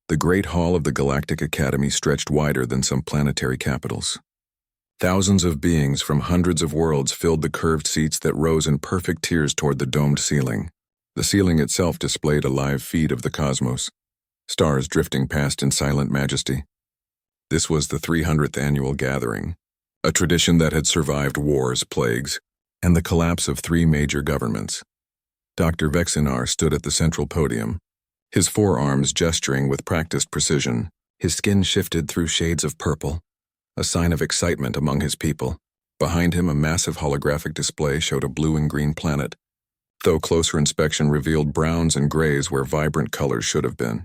The great hall of the Galactic Academy stretched wider than some planetary capitals. Thousands of beings from hundreds of worlds filled the curved seats that rose in perfect tiers toward the domed ceiling. The ceiling itself displayed a live feed of the cosmos, stars drifting past in silent majesty. This was the 300th annual gathering, a tradition that had survived wars, plagues, and the collapse of 3 major governments. Dr. Vexinar stood at the central podium, his forearms gesturing with practiced precision. His skin shifted through shades of purple, a sign of excitement among his people. Behind him, a massive holographic display showed a blue and green planet, though closer inspection revealed browns and grays where vibrant colors should have been.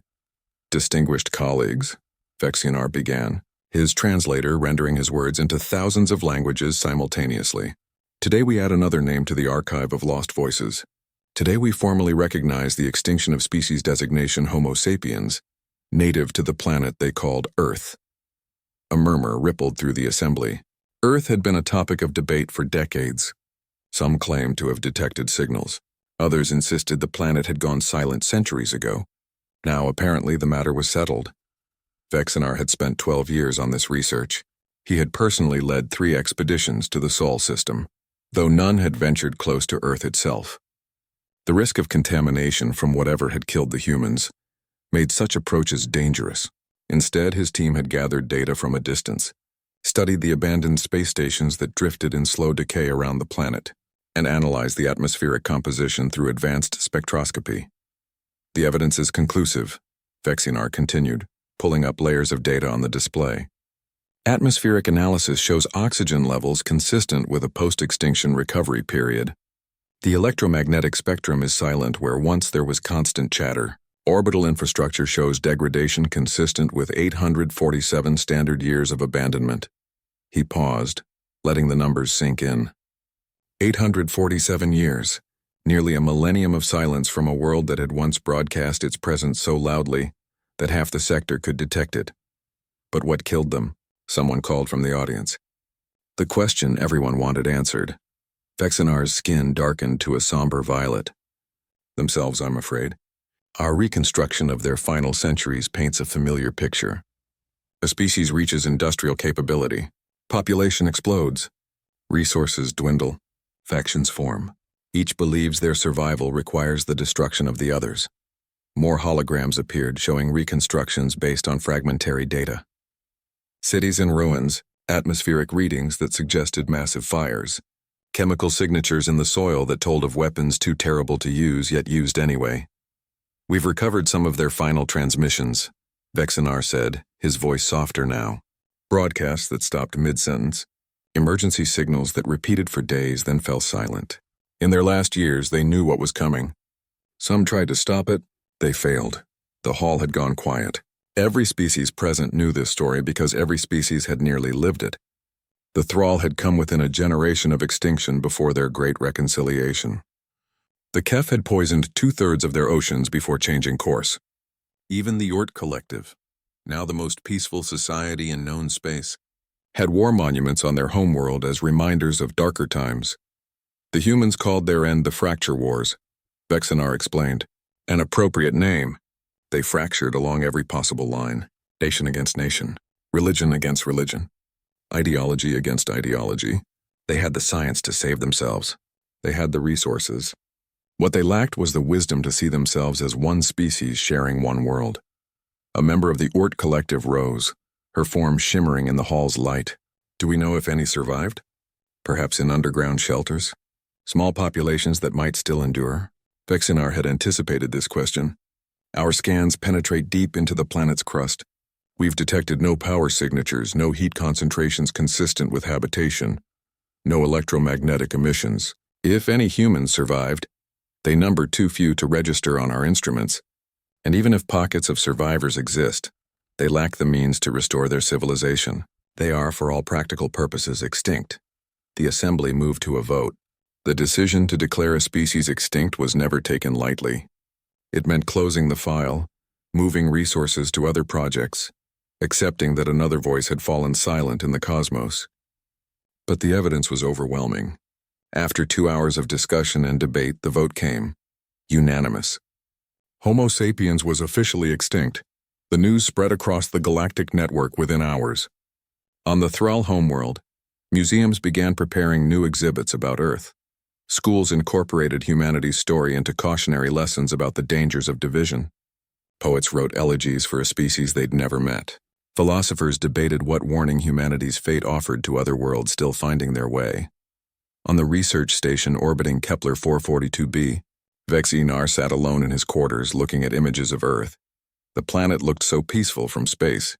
Distinguished colleagues, Vexinar began, his translator rendering his words into thousands of languages simultaneously. Today we add another name to the archive of lost voices. Today we formally recognize the extinction of species designation Homo sapiens, native to the planet they called Earth. A murmur rippled through the assembly. Earth had been a topic of debate for decades. Some claimed to have detected signals. Others insisted the planet had gone silent centuries ago. Now apparently the matter was settled. Vexinar had spent 12 years on this research. He had personally led 3 expeditions to the Sol system, though none had ventured close to Earth itself. The risk of contamination from whatever had killed the humans made such approaches dangerous. Instead, his team had gathered data from a distance, studied the abandoned space stations that drifted in slow decay around the planet, and analyzed the atmospheric composition through advanced spectroscopy. The evidence is conclusive, Vexinar continued, pulling up layers of data on the display. Atmospheric analysis shows oxygen levels consistent with a post-extinction recovery period. The electromagnetic spectrum is silent where once there was constant chatter. Orbital infrastructure shows degradation consistent with 847 standard years of abandonment. He paused, letting the numbers sink in. 847 years, nearly a millennium of silence from a world that had once broadcast its presence so loudly that half the sector could detect it. But what killed them? Someone called from the audience. The question everyone wanted answered. Vexinar's skin darkened to a somber violet. Themselves, I'm afraid. Our reconstruction of their final centuries paints a familiar picture. A species reaches industrial capability. Population explodes. Resources dwindle. Factions form. Each believes their survival requires the destruction of the others. More holograms appeared showing reconstructions based on fragmentary data. Cities in ruins, atmospheric readings that suggested massive fires, chemical signatures in the soil that told of weapons too terrible to use yet used anyway. We've recovered some of their final transmissions, Vexinar said, his voice softer now. Broadcasts that stopped mid-sentence, emergency signals that repeated for days then fell silent. In their last years, they knew what was coming. Some tried to stop it, they failed. The hall had gone quiet. Every species present knew this story because every species had nearly lived it. The thrall had come within a generation of extinction before their great reconciliation. The Kef had poisoned 2/3 of their oceans before changing course. Even the Oort Collective, now the most peaceful society in known space, had war monuments on their homeworld as reminders of darker times. The humans called their end the Fracture Wars, Vexinar explained. An appropriate name. They fractured along every possible line, nation against nation, religion against religion, ideology against ideology. They had the science to save themselves. They had the resources. What they lacked was the wisdom to see themselves as one species sharing one world. A member of the Oort Collective rose, her form shimmering in the hall's light. Do we know if any survived? Perhaps in underground shelters? Small populations that might still endure? Vexinar had anticipated this question. Our scans penetrate deep into the planet's crust. We've detected no power signatures, no heat concentrations consistent with habitation, no electromagnetic emissions. If any humans survived, they number too few to register on our instruments. And even if pockets of survivors exist, they lack the means to restore their civilization. They are, for all practical purposes, extinct. The assembly moved to a vote. The decision to declare a species extinct was never taken lightly. It meant closing the file, moving resources to other projects, accepting that another voice had fallen silent in the cosmos. But the evidence was overwhelming. After 2 hours of discussion and debate, the vote came. Unanimous. Homo sapiens was officially extinct. The news spread across the galactic network within hours. On the Thrall homeworld, museums began preparing new exhibits about Earth. Schools incorporated humanity's story into cautionary lessons about the dangers of division. Poets wrote elegies for a species they'd never met. Philosophers debated what warning humanity's fate offered to other worlds still finding their way. On the research station orbiting Kepler 442b, Vexinar sat alone in his quarters looking at images of Earth. The planet looked so peaceful from space.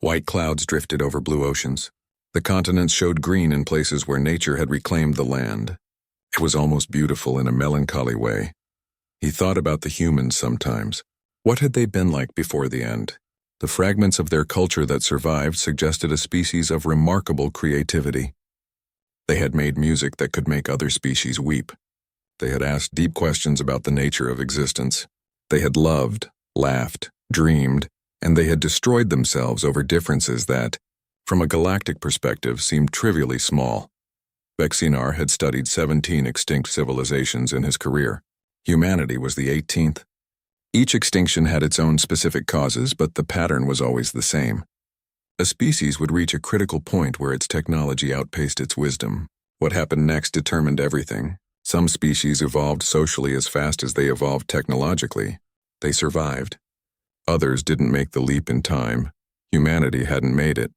White clouds drifted over blue oceans. The continents showed green in places where nature had reclaimed the land. It was almost beautiful in a melancholy way. He thought about the humans sometimes. What had they been like before the end? The fragments of their culture that survived suggested a species of remarkable creativity. They had made music that could make other species weep. They had asked deep questions about the nature of existence. They had loved, laughed, dreamed, and they had destroyed themselves over differences that, from a galactic perspective, seemed trivially small. Vexinar had studied 17 extinct civilizations in his career. Humanity was the 18th. Each extinction had its own specific causes, but the pattern was always the same. A species would reach a critical point where its technology outpaced its wisdom. What happened next determined everything. Some species evolved socially as fast as they evolved technologically. They survived. Others didn't make the leap in time. Humanity hadn't made it.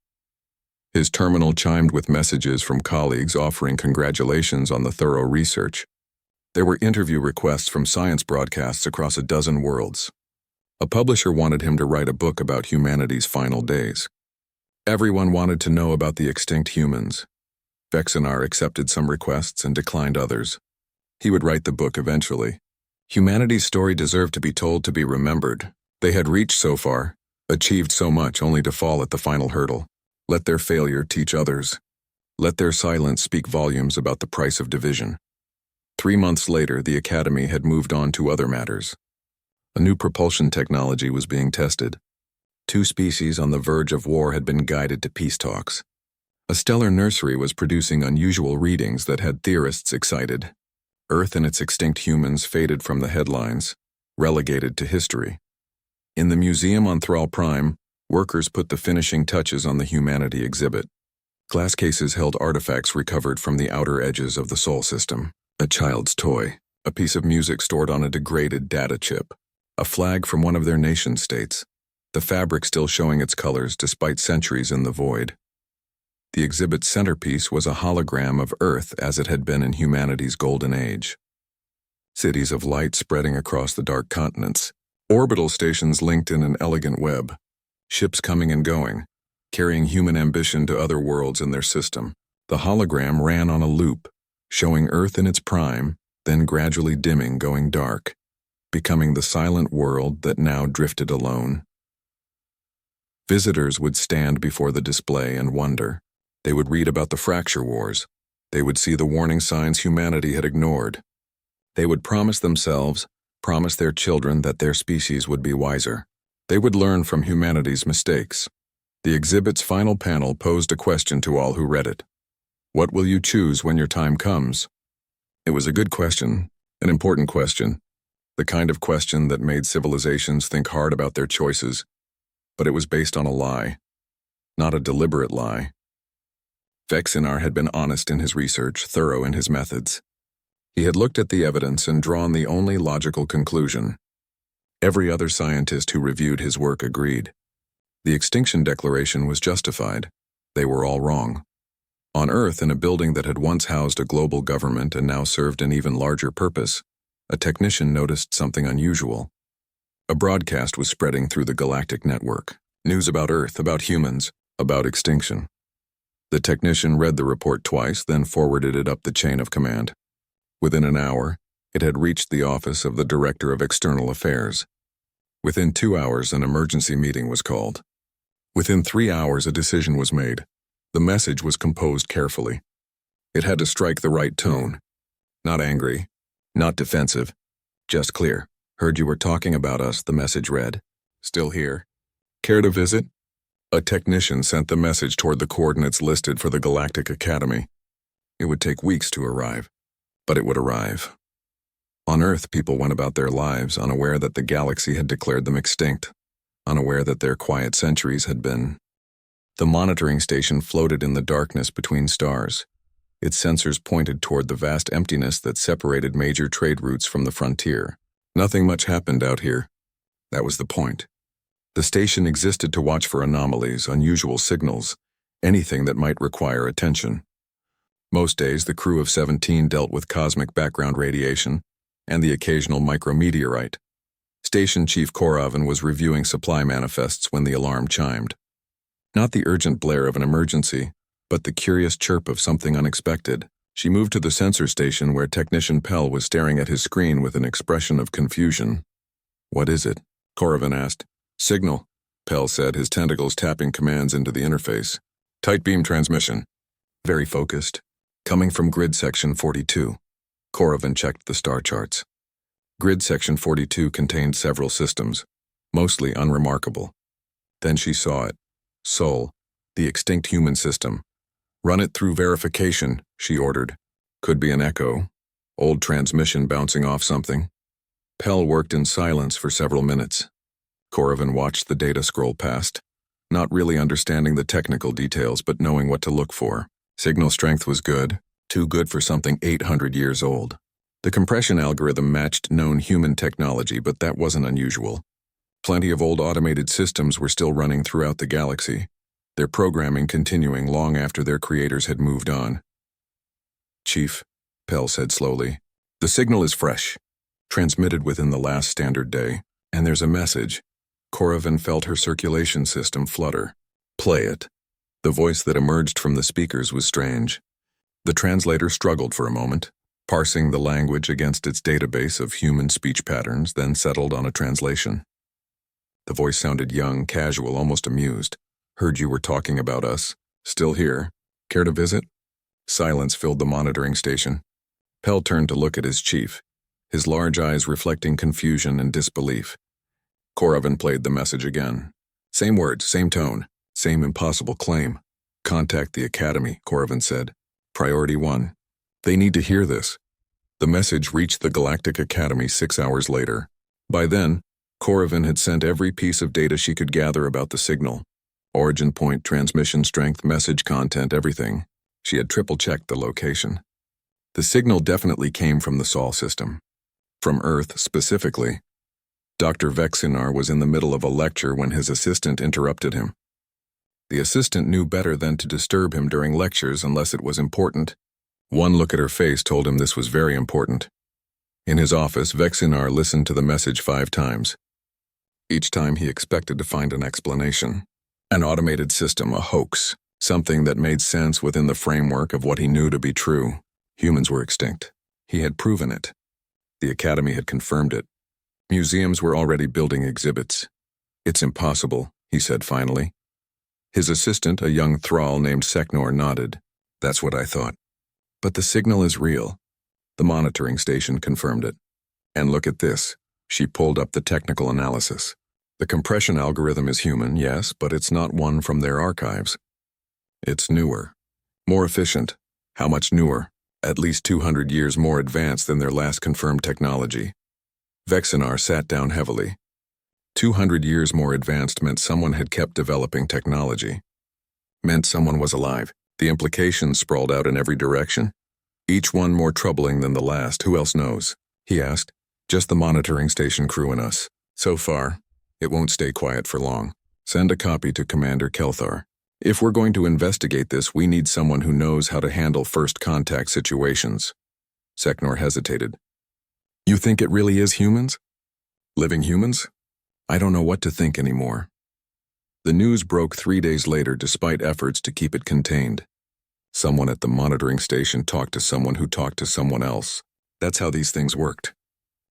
His terminal chimed with messages from colleagues offering congratulations on the thorough research. There were interview requests from science broadcasts across a dozen worlds. A publisher wanted him to write a book about humanity's final days. Everyone wanted to know about the extinct humans. Vexinar accepted some requests and declined others. He would write the book eventually. Humanity's story deserved to be told, to be remembered. They had reached so far, achieved so much, only to fall at the final hurdle. Let their failure teach others. Let their silence speak volumes about the price of division. 3 months later, the Academy had moved on to other matters. A new propulsion technology was being tested. 2 species on the verge of war had been guided to peace talks. A stellar nursery was producing unusual readings that had theorists excited. Earth and its extinct humans faded from the headlines, relegated to history. In the museum on Thrall Prime, workers put the finishing touches on the humanity exhibit. Glass cases held artifacts recovered from the outer edges of the Sol system. A child's toy, a piece of music stored on a degraded data chip, a flag from one of their nation-states, the fabric still showing its colors despite centuries in the void. The exhibit's centerpiece was a hologram of Earth as it had been in humanity's golden age. Cities of light spreading across the dark continents, orbital stations linked in an elegant web, ships coming and going, carrying human ambition to other worlds in their system. The hologram ran on a loop, showing Earth in its prime, then gradually dimming, going dark, becoming the silent world that now drifted alone. Visitors would stand before the display and wonder. They would read about the fracture wars. They would see the warning signs humanity had ignored. They would promise themselves, promise their children that their species would be wiser. They would learn from humanity's mistakes. The exhibit's final panel posed a question to all who read it. What will you choose when your time comes? It was a good question, an important question, the kind of question that made civilizations think hard about their choices, but it was based on a lie, not a deliberate lie. Vexinar had been honest in his research, thorough in his methods. He had looked at the evidence and drawn the only logical conclusion. Every other scientist who reviewed his work agreed. The Extinction Declaration was justified. They were all wrong. On Earth, in a building that had once housed a global government and now served an even larger purpose, a technician noticed something unusual. A broadcast was spreading through the galactic network. News about Earth, about humans, about extinction. The technician read the report twice, then forwarded it up the chain of command. Within an hour, it had reached the office of the Director of External Affairs. Within 2 hours, an emergency meeting was called. Within 3 hours, a decision was made. The message was composed carefully. It had to strike the right tone. Not angry, not defensive, just clear. Heard you were talking about us, the message read. Still here? Care to visit? A technician sent the message toward the coordinates listed for the Galactic Academy. It would take weeks to arrive, but it would arrive. On Earth, people went about their lives unaware that the galaxy had declared them extinct. unaware that their quiet centuries had been. The monitoring station floated in the darkness between stars. Its sensors pointed toward the vast emptiness that separated major trade routes from the frontier. Nothing much happened out here. That was the point. The station existed to watch for anomalies, unusual signals, anything that might require attention. Most days, the crew of 17 dealt with cosmic background radiation and the occasional micrometeorite. Station Chief Koravin was reviewing supply manifests when the alarm chimed. Not the urgent blare of an emergency, but the curious chirp of something unexpected. She moved to the sensor station where Technician Pell was staring at his screen with an expression of confusion. "What is it?" Koravin asked. "Signal," Pell said, his tentacles tapping commands into the interface. "Tight beam transmission." "Very focused. Coming from grid section 42. Koravin checked the star charts. Grid section 42 contained several systems, mostly unremarkable. Then she saw it. Sol, the extinct human system. "Run it through verification," she ordered. "Could be an echo. Old transmission bouncing off something." Pell worked in silence for several minutes. Koravin watched the data scroll past, not really understanding the technical details but knowing what to look for. Signal strength was good, too good for something 800 years old. The compression algorithm matched known human technology, but that wasn't unusual. Plenty of old automated systems were still running throughout the galaxy, their programming continuing long after their creators had moved on. "Chief," Pell said slowly, "the signal is fresh, transmitted within the last standard day, and there's a message." Koravin felt her circulation system flutter. "Play it." The voice that emerged from the speakers was strange. The translator struggled for a moment, parsing the language against its database of human speech patterns, then settled on a translation. The voice sounded young, casual, almost amused. "Heard you were talking about us. Still here. Care to visit?" Silence filled the monitoring station. Pell turned to look at his chief, his large eyes reflecting confusion and disbelief. Koravin played the message again. Same words, same tone, same impossible claim. "Contact the Academy," Koravin said. "Priority 1. They need to hear this." The message reached the Galactic Academy 6 hours later. By then, Koravin had sent every piece of data she could gather about the signal. Origin point, transmission strength, message content, everything. She had triple-checked the location. The signal definitely came from the Sol system. From Earth, specifically. Dr. Vexinar was in the middle of a lecture when his assistant interrupted him. The assistant knew better than to disturb him during lectures unless it was important. One look at her face told him this was very important. In his office, Vexinar listened to the message 5 times. Each time he expected to find an explanation. An automated system, a hoax, something that made sense within the framework of what he knew to be true. Humans were extinct. He had proven it. The Academy had confirmed it. Museums were already building exhibits. "It's impossible," he said finally. His assistant, a young thrall named Seknor, nodded. "That's what I thought. But the signal is real." The monitoring station confirmed it. "And look at this." She pulled up the technical analysis. "The compression algorithm is human, yes, but it's not one from their archives. It's newer. More efficient. How much newer? At least 200 years more advanced than their last confirmed technology." Vexinar sat down heavily. 200 years more advanced meant someone had kept developing technology. Meant someone was alive. The implications sprawled out in every direction. Each one more troubling than the last. "Who else knows?" he asked. "Just the monitoring station crew and us. So far, it won't stay quiet for long. Send a copy to Commander Kelthar. If we're going to investigate this, we need someone who knows how to handle first contact situations." Seknor hesitated. "You think it really is humans? Living humans? I don't know what to think anymore." The news broke 3 days later despite efforts to keep it contained. Someone at the monitoring station talked to someone who talked to someone else. That's how these things worked.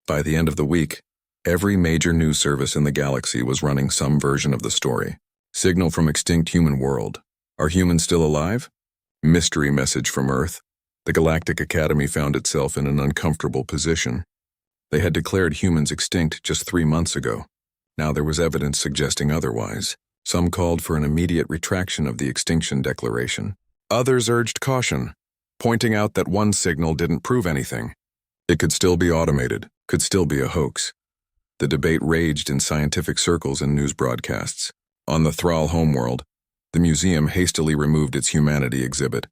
By the end of the week, every major news service in the galaxy was running some version of the story. Signal from extinct human world. Are humans still alive? Mystery message from Earth. The Galactic Academy found itself in an uncomfortable position. They had declared humans extinct just 3 months ago. Now there was evidence suggesting otherwise. Some called for an immediate retraction of the extinction declaration. Others urged caution, pointing out that one signal didn't prove anything. It could still be automated, could still be a hoax. The debate raged in scientific circles and news broadcasts. On the Thrall homeworld, the museum hastily removed its humanity exhibit,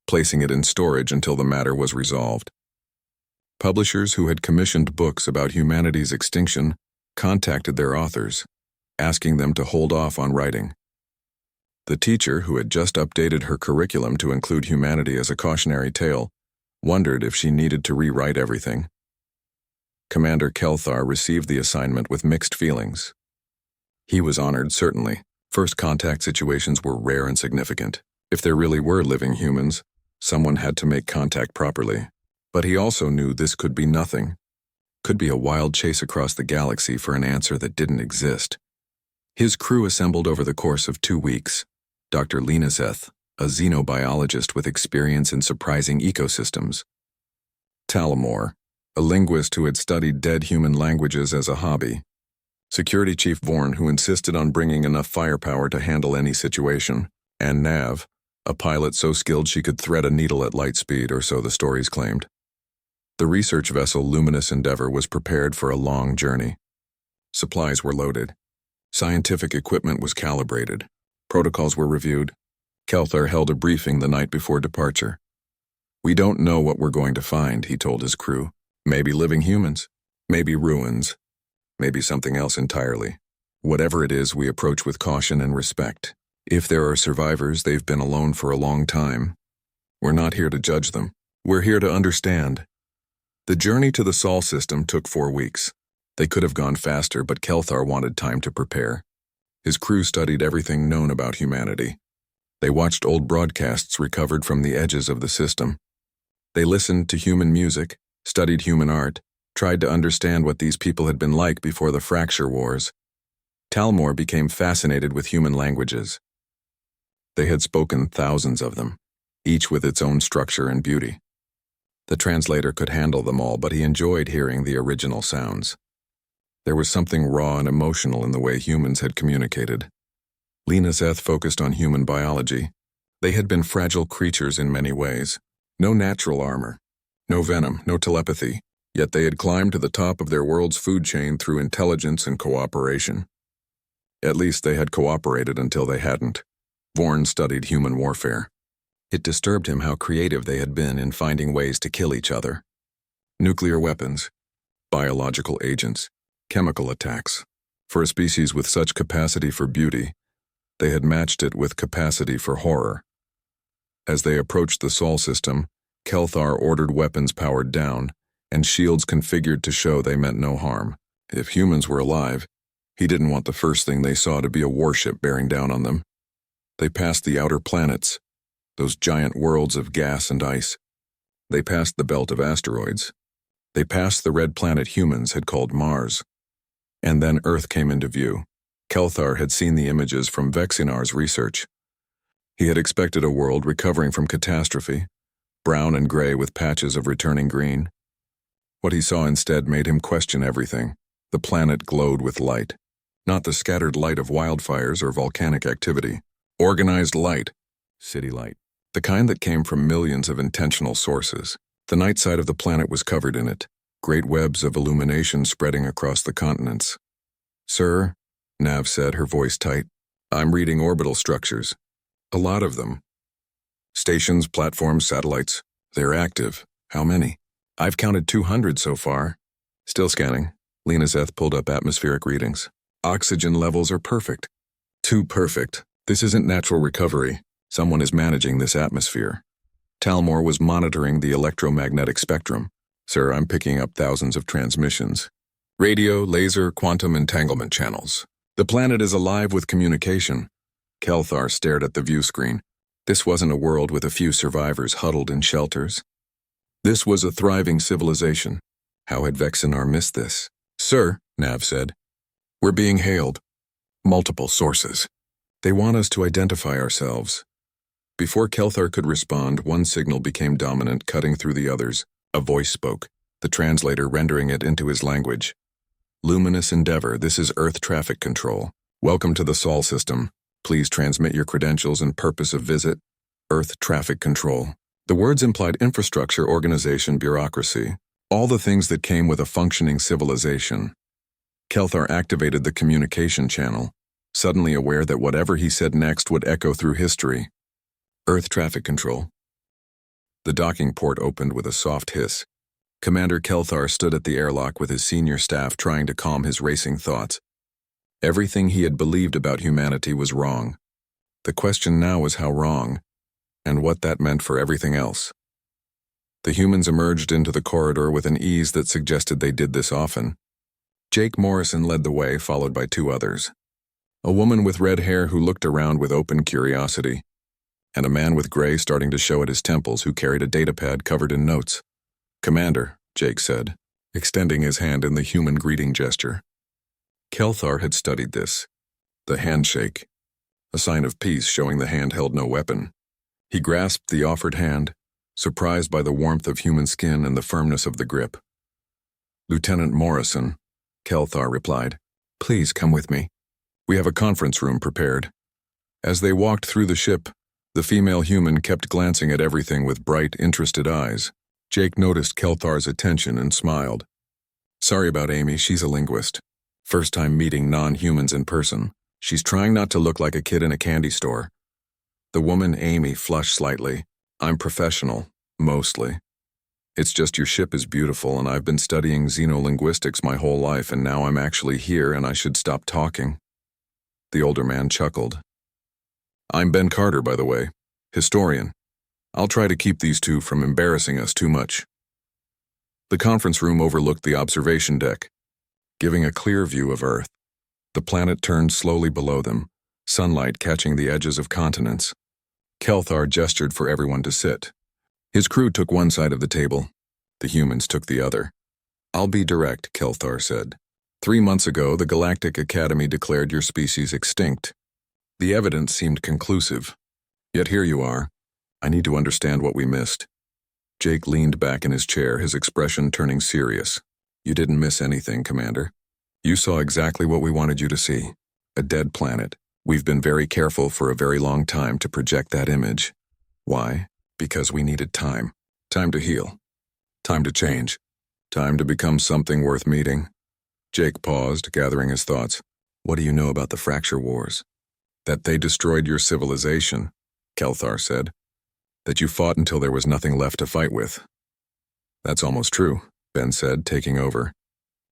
placing it in storage until the matter was resolved. Publishers who had commissioned books about humanity's extinction contacted their authors, asking them to hold off on writing. The teacher, who had just updated her curriculum to include humanity as a cautionary tale, wondered if she needed to rewrite everything. Commander Kelthar received the assignment with mixed feelings. He was honored, certainly. First contact situations were rare and significant. If there really were living humans, someone had to make contact properly. But he also knew this could be nothing. Could be a wild chase across the galaxy for an answer that didn't exist. His crew assembled over the course of 2 weeks. Dr. Linaseth, a xenobiologist with experience in surprising ecosystems. Talamor, a linguist who had studied dead human languages as a hobby. Security Chief Vorn, who insisted on bringing enough firepower to handle any situation. And Nav, a pilot so skilled she could thread a needle at light speed, or so the stories claimed. The research vessel Luminous Endeavor was prepared for a long journey. Supplies were loaded. Scientific equipment was calibrated. Protocols were reviewed. Kelthar held a briefing the night before departure. "We don't know what we're going to find," he told his crew. "Maybe living humans. Maybe ruins. Maybe something else entirely. Whatever it is, we approach with caution and respect. If there are survivors, they've been alone for a long time. We're not here to judge them. We're here to understand." The journey to the Sol system took 4 weeks. They could have gone faster, but Kelthar wanted time to prepare. His crew studied everything known about humanity. They watched old broadcasts recovered from the edges of the system. They listened to human music, studied human art, tried to understand what these people had been like before the fracture wars. Talmor became fascinated with human languages. They had spoken thousands of them, each with its own structure and beauty. The translator could handle them all, but he enjoyed hearing the original sounds. There was something raw and emotional in the way humans had communicated. Linaseth focused on human biology. They had been fragile creatures in many ways. No natural armor, no venom, no telepathy, yet they had climbed to the top of their world's food chain through intelligence and cooperation. At least they had cooperated until they hadn't. Vorn studied human warfare. It disturbed him how creative they had been in finding ways to kill each other. Nuclear weapons, biological agents, chemical attacks. For a species with such capacity for beauty, they had matched it with capacity for horror. As they approached the Sol system, Kelthar ordered weapons powered down and shields configured to show they meant no harm. If humans were alive, he didn't want the first thing they saw to be a warship bearing down on them. They passed the outer planets, those giant worlds of gas and ice. They passed the belt of asteroids. They passed the red planet humans had called Mars. And then Earth came into view. Kelthar had seen the images from Vexinar's research. He had expected a world recovering from catastrophe, brown and gray with patches of returning green. What he saw instead made him question everything. The planet glowed with light. Not the scattered light of wildfires or volcanic activity. Organized light. City light. The kind that came from millions of intentional sources. The night side of the planet was covered in it. Great webs of illumination spreading across the continents. "Sir," Nav said, her voice tight, "I'm reading orbital structures. A lot of them. Stations, platforms, satellites. They're active. How many? I've counted 200 so far. Still scanning." Linaseth pulled up atmospheric readings. "Oxygen levels are perfect." "Too perfect. This isn't natural recovery. Someone is managing this atmosphere." Talmor was monitoring the electromagnetic spectrum. "Sir, I'm picking up thousands of transmissions. Radio, laser, quantum entanglement channels. The planet is alive with communication." Kelthar stared at the view screen. This wasn't a world with a few survivors huddled in shelters. This was a thriving civilization. How had Vexinar missed this? "Sir," Nav said, "we're being hailed. Multiple sources. They want us to identify ourselves." Before Kelthar could respond, one signal became dominant, cutting through the others. A voice spoke, the translator rendering it into his language. "Luminous Endeavor, this is Earth Traffic Control. Welcome to the Sol system. Please transmit your credentials and purpose of visit. Earth Traffic Control." The words implied infrastructure, organization, bureaucracy, all the things that came with a functioning civilization. Kelthar activated the communication channel, suddenly aware that whatever he said next would echo through history. Earth traffic control. The docking port opened with a soft hiss. Commander Kelthar stood at the airlock with his senior staff trying to calm his racing thoughts. Everything he had believed about humanity was wrong. The question now was how wrong, and what that meant for everything else. The humans emerged into the corridor with an ease that suggested they did this often. Jake Morrison led the way, followed by two others. A woman with red hair who looked around with open curiosity, and a man with gray starting to show at his temples who carried a datapad covered in notes. "Commander," Jake said, extending his hand in the human greeting gesture. Kelthar had studied this. The handshake, a sign of peace showing the hand held no weapon. He grasped the offered hand, surprised by the warmth of human skin and the firmness of the grip. "Lieutenant Morrison," Kelthar replied, "please come with me. We have a conference room prepared." As they walked through the ship, the female human kept glancing at everything with bright, interested eyes. Jake noticed Kelthar's attention and smiled. "Sorry about Amy, she's a linguist. First time meeting non-humans in person. She's trying not to look like a kid in a candy store." The woman, Amy, flushed slightly. "I'm professional, mostly. It's just your ship is beautiful and I've been studying xenolinguistics my whole life and now I'm actually here and I should stop talking." The older man chuckled. "I'm Ben Carter, by the way, historian. I'll try to keep these two from embarrassing us too much." The conference room overlooked the observation deck, giving a clear view of Earth. The planet turned slowly below them, sunlight catching the edges of continents. Kelthar gestured for everyone to sit. His crew took one side of the table. The humans took the other. "I'll be direct," Kelthar said. 3 months ago, the Galactic Academy declared your species extinct. The evidence seemed conclusive. Yet here you are. I need to understand what we missed." Jake leaned back in his chair, his expression turning serious. "You didn't miss anything, Commander. You saw exactly what we wanted you to see. A dead planet. We've been very careful for a very long time to project that image. Why? Because we needed time. Time to heal. Time to change. Time to become something worth meeting." Jake paused, gathering his thoughts. "What do you know about the Fracture Wars?" "That they destroyed your civilization," Kelthar said. "That you fought until there was nothing left to fight with." "That's almost true," Ben said, taking over.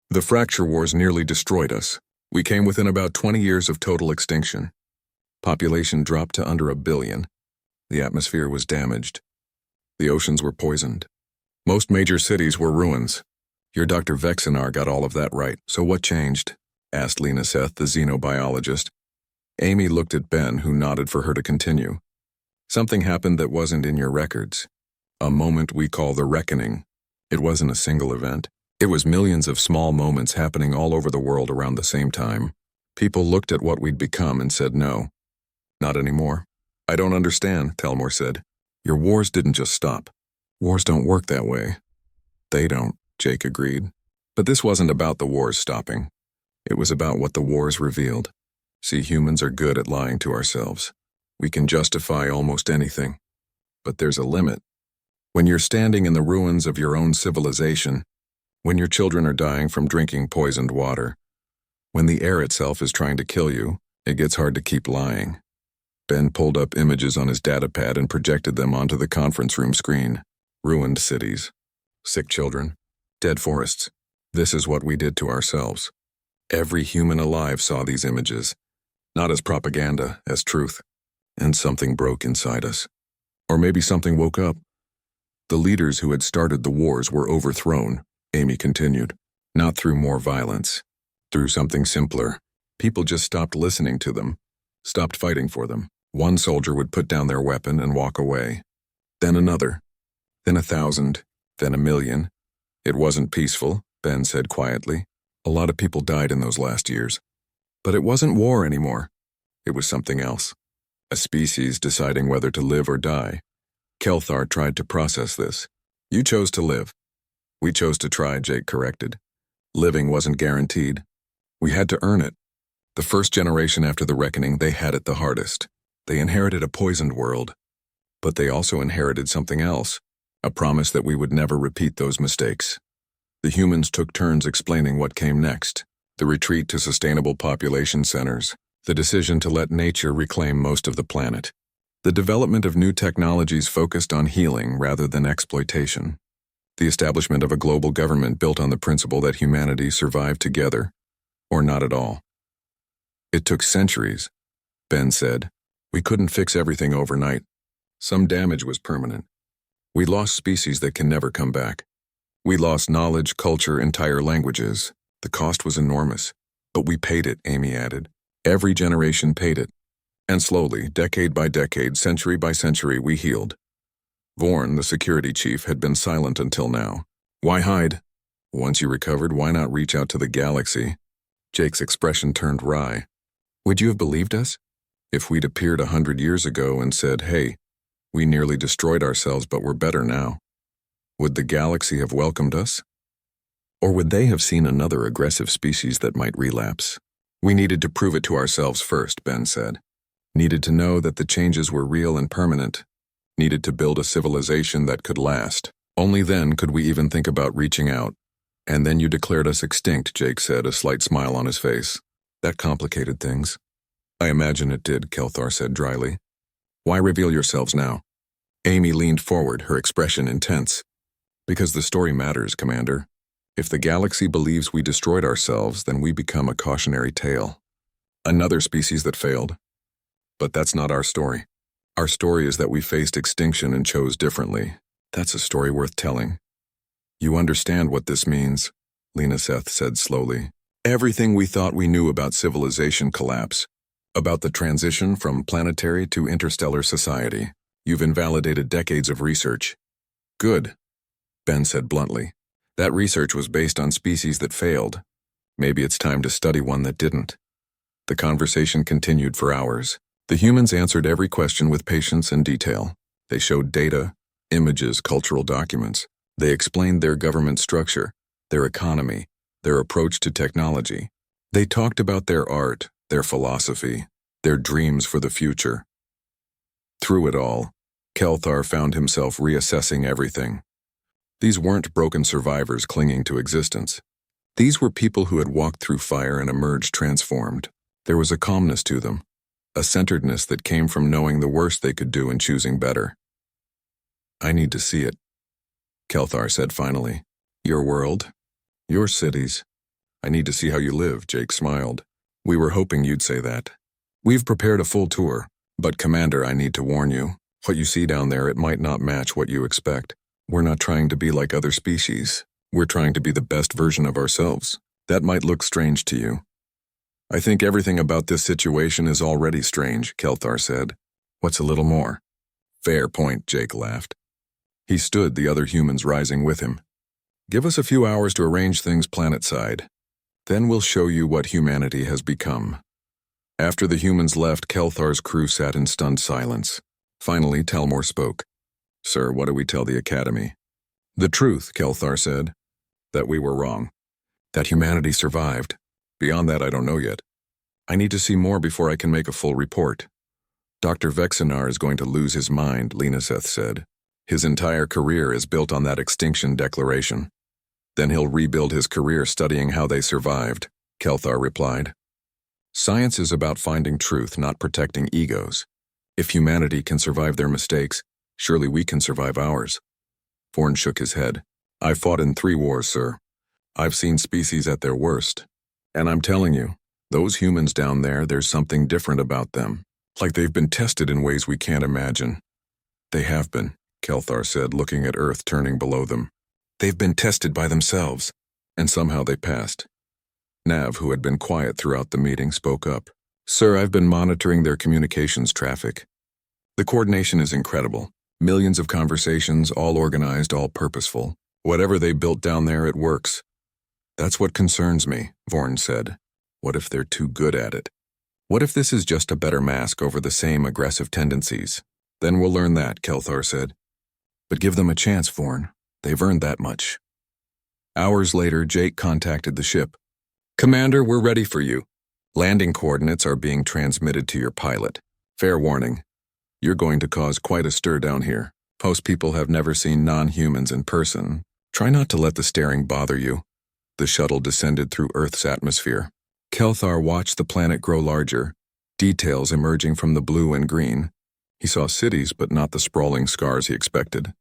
"The Fracture Wars nearly destroyed us. We came within about 20 years of total extinction. Population dropped to under 1 billion. The atmosphere was damaged. The oceans were poisoned. Most major cities were ruins. Your Dr. Vexinar got all of that right, so what changed?" asked Lena Seth, the xenobiologist. Amy looked at Ben, who nodded for her to continue. "Something happened that wasn't in your records. A moment we call the reckoning. It wasn't a single event. It was millions of small moments happening all over the world around the same time. People looked at what we'd become and said no. Not anymore." "I don't understand," Telmore said. "Your wars didn't just stop. Wars don't work that way." "They don't," Jake agreed. "But this wasn't about the wars stopping. It was about what the wars revealed. See, humans are good at lying to ourselves. We can justify almost anything. But there's a limit. When you're standing in the ruins of your own civilization, when your children are dying from drinking poisoned water, when the air itself is trying to kill you, it gets hard to keep lying." Ben pulled up images on his datapad and projected them onto the conference room screen. Ruined cities, sick children, dead forests. This is what we did to ourselves. Every human alive saw these images, not as propaganda, as truth. And something broke inside us. Or maybe something woke up. "The leaders who had started the wars were overthrown," Amy continued. "Not through more violence. Through something simpler. People just stopped listening to them, stopped fighting for them. One soldier would put down their weapon and walk away. Then another. Then 1,000. Then 1,000,000. It wasn't peaceful," Ben said quietly. "A lot of people died in those last years. But it wasn't war anymore. It was something else. A species deciding whether to live or die." Kelthar tried to process this. "You chose to live. We chose to try," Jake corrected. "Living wasn't guaranteed. We had to earn it. The first generation after the reckoning, they had it the hardest. They inherited a poisoned world. But they also inherited something else, a promise that we would never repeat those mistakes. The humans took turns explaining what came next. The retreat to sustainable population centers, the decision to let nature reclaim most of the planet, the development of new technologies focused on healing rather than exploitation, the establishment of a global government built on the principle that humanity survived together, or not at all. It took centuries, Ben said. We couldn't fix everything overnight. Some damage was permanent. We lost species that can never come back. We lost knowledge, culture, entire languages. The cost was enormous. But we paid it, Amy added. Every generation paid it. And slowly, decade by decade, century by century, we healed. Vorn, the security chief, had been silent until now. Why hide? Once you recovered, why not reach out to the galaxy? Jake's expression turned wry. Would you have believed us? If we'd appeared 100 years ago and said, hey, we nearly destroyed ourselves but we're better now, would the galaxy have welcomed us? Or would they have seen another aggressive species that might relapse? We needed to prove it to ourselves first, Ben said. Needed to know that the changes were real and permanent. Needed to build a civilization that could last. Only then could we even think about reaching out. And then you declared us extinct, Jake said, a slight smile on his face. That complicated things. I imagine it did, Kelthar said dryly. Why reveal yourselves now? Amy leaned forward, her expression intense. Because the story matters, Commander. If the galaxy believes we destroyed ourselves, then we become a cautionary tale. Another species that failed. But that's not our story. Our story is that we faced extinction and chose differently. That's a story worth telling. You understand what this means, Lena Seth said slowly. Everything we thought we knew about civilization collapse. About the transition from planetary to interstellar society. You've invalidated decades of research. Good, Ben said bluntly. That research was based on species that failed. Maybe it's time to study one that didn't. The conversation continued for hours. The humans answered every question with patience and detail. They showed data, images, cultural documents. They explained their government structure, their economy, their approach to technology. They talked about their art, their philosophy, their dreams for the future. Through it all, Kelthar found himself reassessing everything. These weren't broken survivors clinging to existence. These were people who had walked through fire and emerged transformed. There was a calmness to them, a centeredness that came from knowing the worst they could do and choosing better. I need to see it, Kelthar said finally. Your world, your cities. I need to see how you live, Jake smiled. We were hoping you'd say that. We've prepared a full tour, but Commander, I need to warn you. What you see down there, it might not match what you expect. We're not trying to be like other species. We're trying to be the best version of ourselves. That might look strange to you. I think everything about this situation is already strange, Kelthar said. What's a little more? Fair point, Jake laughed. He stood, the other humans rising with him. Give us a few hours to arrange things planet-side. Then we'll show you what humanity has become. After the humans left, Kelthar's crew sat in stunned silence. Finally, Telmore spoke. Sir, what do we tell the Academy? The truth, Kelthar said. That we were wrong. That humanity survived. Beyond that, I don't know yet. I need to see more before I can make a full report. Dr. Vexinar is going to lose his mind, Lena Seth said. His entire career is built on that extinction declaration. Then he'll rebuild his career studying how they survived, Kelthar replied. Science is about finding truth, not protecting egos. If humanity can survive their mistakes, surely we can survive ours. Vorn shook his head. I fought in 3 wars, sir. I've seen species at their worst. And I'm telling you, those humans down there, there's something different about them. Like they've been tested in ways we can't imagine. They have been, Kelthar said, looking at Earth turning below them. They've been tested by themselves, and somehow they passed. Nav, who had been quiet throughout the meeting, spoke up. Sir, I've been monitoring their communications traffic. The coordination is incredible. Millions of conversations, all organized, all purposeful. Whatever they built down there, it works. That's what concerns me, Vorn said. What if they're too good at it? What if this is just a better mask over the same aggressive tendencies? Then we'll learn that, Kelthar said. But give them a chance, Vorn. They've earned that much. Hours later, Jake contacted the ship. Commander, we're ready for you. Landing coordinates are being transmitted to your pilot. Fair warning. You're going to cause quite a stir down here. Most people have never seen non-humans in person. Try not to let the staring bother you. The shuttle descended through Earth's atmosphere. Kelthar watched the planet grow larger, details emerging from the blue and green. He saw cities, but not the sprawling scars he expected.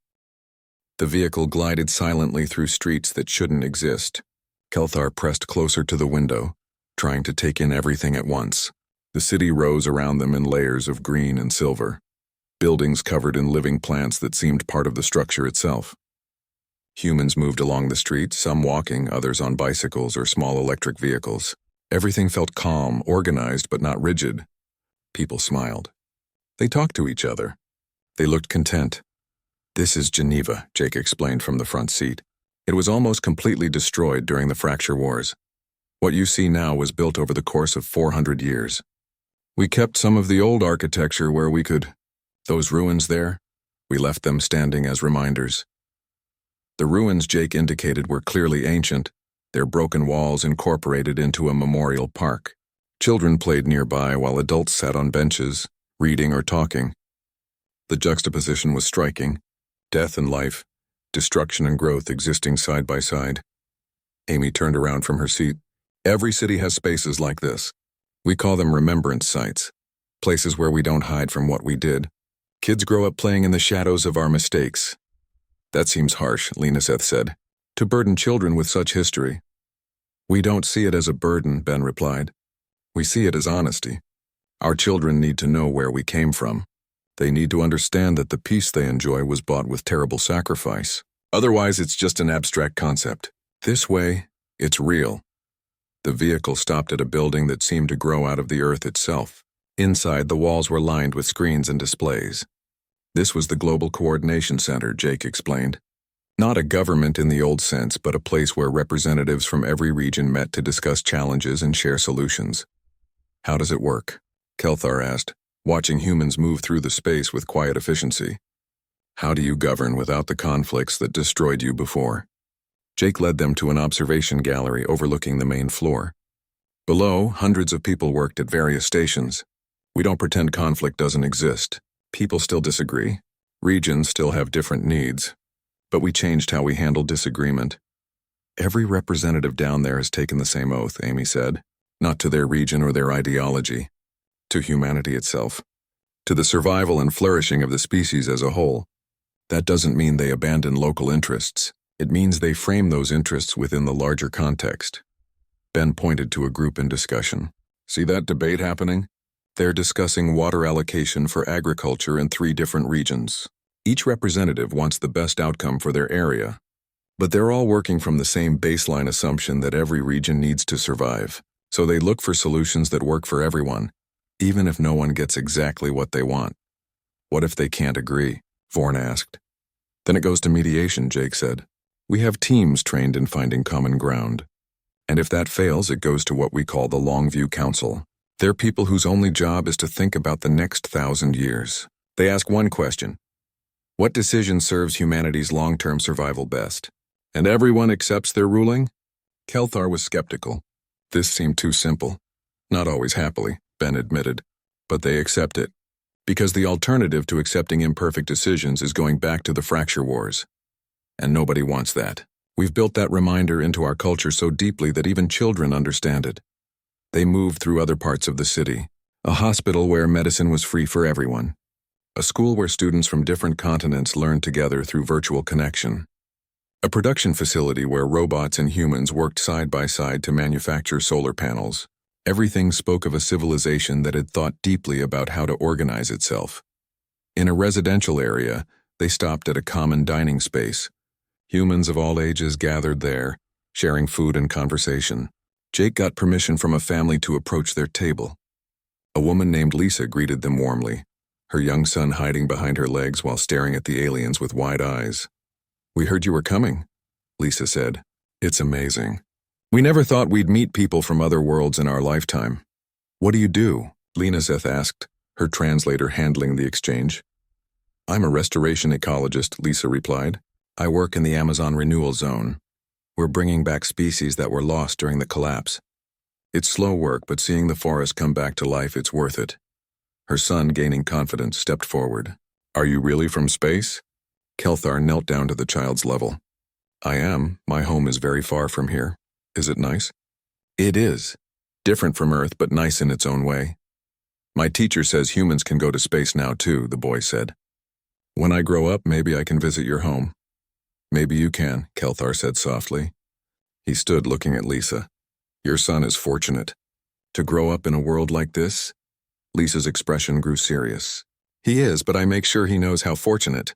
The vehicle glided silently through streets that shouldn't exist. Kelthar pressed closer to the window, trying to take in everything at once. The city rose around them in layers of green and silver, buildings covered in living plants that seemed part of the structure itself. Humans moved along the streets, some walking, others on bicycles or small electric vehicles. Everything felt calm, organized, but not rigid. People smiled. They talked to each other. They looked content. "This is Geneva," Jake explained from the front seat. "It was almost completely destroyed during the Fracture Wars. What you see now was built over the course of 400 years. We kept some of the old architecture where we could. Those ruins there, we left them standing as reminders." The ruins Jake indicated were clearly ancient, their broken walls incorporated into a memorial park. Children played nearby while adults sat on benches, reading or talking. The juxtaposition was striking. Death and life, destruction and growth existing side by side. Amy turned around from her seat. "Every city has spaces like this. We call them remembrance sites, places where we don't hide from what we did. Kids grow up playing in the shadows of our mistakes." "That seems harsh," Lenaseth said, "to burden children with such history." "We don't see it as a burden," Ben replied. "We see it as honesty. Our children need to know where we came from. They need to understand that the peace they enjoy was bought with terrible sacrifice. Otherwise, it's just an abstract concept. This way, it's real." The vehicle stopped at a building that seemed to grow out of the earth itself. Inside, the walls were lined with screens and displays. This was the Global Coordination Center, Jake explained. Not a government in the old sense, but a place where representatives from every region met to discuss challenges and share solutions. "How does it work?" Kelthar asked, watching humans move through the space with quiet efficiency. "How do you govern without the conflicts that destroyed you before?" Jake led them to an observation gallery overlooking the main floor. Below, hundreds of people worked at various stations. "We don't pretend conflict doesn't exist. People still disagree. Regions still have different needs. But we changed how we handle disagreement." "Every representative down there has taken the same oath," Amy said. "Not to their region or their ideology. To humanity itself. To the survival and flourishing of the species as a whole. That doesn't mean they abandon local interests. It means they frame those interests within the larger context." Ben pointed to a group in discussion. "See that debate happening? They're discussing water allocation for agriculture in 3 different regions. Each representative wants the best outcome for their area. But they're all working from the same baseline assumption that every region needs to survive. So they look for solutions that work for everyone, even if no one gets exactly what they want." "What if they can't agree?" Vorn asked. "Then it goes to mediation," Jake said. "We have teams trained in finding common ground. And if that fails, it goes to what we call the Longview Council. They're people whose only job is to think about the next 1,000 years. They ask one question: what decision serves humanity's long-term survival best? And everyone accepts their ruling?" Kelthar was skeptical. This seemed too simple. Not always happily, Ben admitted. But they accept it. Because the alternative to accepting imperfect decisions is going back to the Fracture Wars. And nobody wants that. We've built that reminder into our culture so deeply that even children understand it. They moved through other parts of the city. A hospital where medicine was free for everyone. A school where students from different continents learned together through virtual connection. A production facility where robots and humans worked side by side to manufacture solar panels. Everything spoke of a civilization that had thought deeply about how to organize itself. In a residential area, they stopped at a common dining space. Humans of all ages gathered there, sharing food and conversation. Jake got permission from a family to approach their table. A woman named Lisa greeted them warmly, her young son hiding behind her legs while staring at the aliens with wide eyes. "We heard you were coming," Lisa said. "It's amazing. We never thought we'd meet people from other worlds in our lifetime." "What do you do?" Lenaseth asked, her translator handling the exchange. "I'm a restoration ecologist," Lisa replied. "I work in the Amazon Renewal Zone. We're bringing back species that were lost during the collapse. It's slow work, but seeing the forest come back to life, it's worth it." Her son, gaining confidence, stepped forward. "Are you really from space?" Kelthar knelt down to the child's level. "I am. My home is very far from here." Is it nice? It is. Different from Earth, but nice in its own way. My teacher says humans can go to space now too, the boy said. When I grow up, maybe I can visit your home. Maybe you can, Kelthar said softly. He stood looking at Lisa. Your son is fortunate. To grow up in a world like this? Lisa's expression grew serious. He is, but I make sure he knows how fortunate.